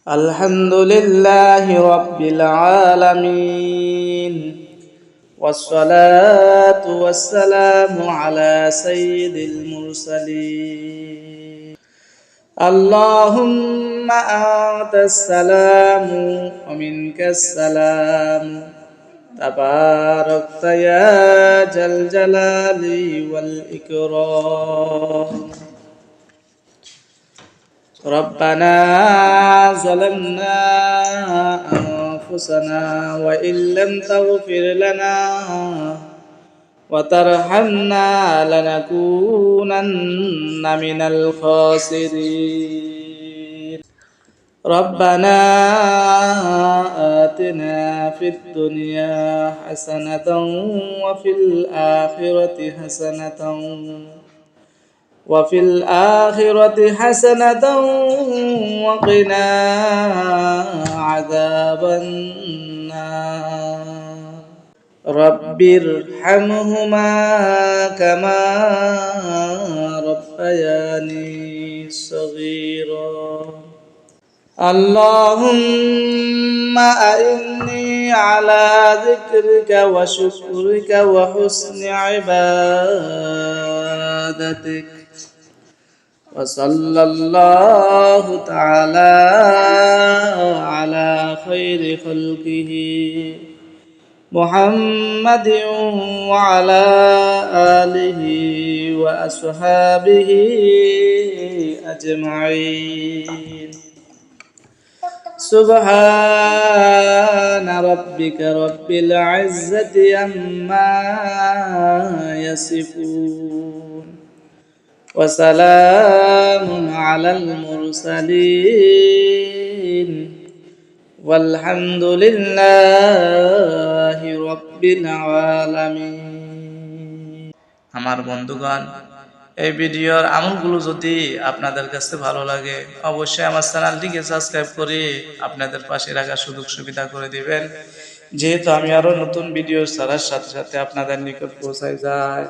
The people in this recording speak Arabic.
الحمد لله رب العالمين، والصلاة والسلام على سيد المرسلين. اللهم أنت السلام ومنك السلام، تباركت يا ذا الجلال والإكرام. ربنا ظلمنا أنفسنا وإن لم تغفر لنا وترحمنا لنكونن من الخاسرين. ربنا آتنا في الدنيا حسنة وفي الآخرة حسنة وقنا عذاب النار. رب ارحمهما كما ربياني صغيرا. اللهم أعني على ذكرك وشكرك وحسن عبادتك. وصلى الله تعالى على خير خلقه محمد وعلى آله وأصحابه أجمعين. سبحان ربك رب العزة عما يصفون، وسلام على المرسلين، والحمد لله رب العالمين. আমার বন্ধুগণ, এই ভিডিওর আমলগুলো যদি আপনাদের কাছে ভালো লাগে অবশ্যই আমার চ্যানেলটিকে সাবস্ক্রাইব করে আপনাদের পাশে রাখার সুযোগ সুবিধা করে দিবেন, যেহেতু আমি আরো নতুন ভিডিও ছাড়ার সাথে সাথে আপনাদের নিকট পৌঁছায় যায়।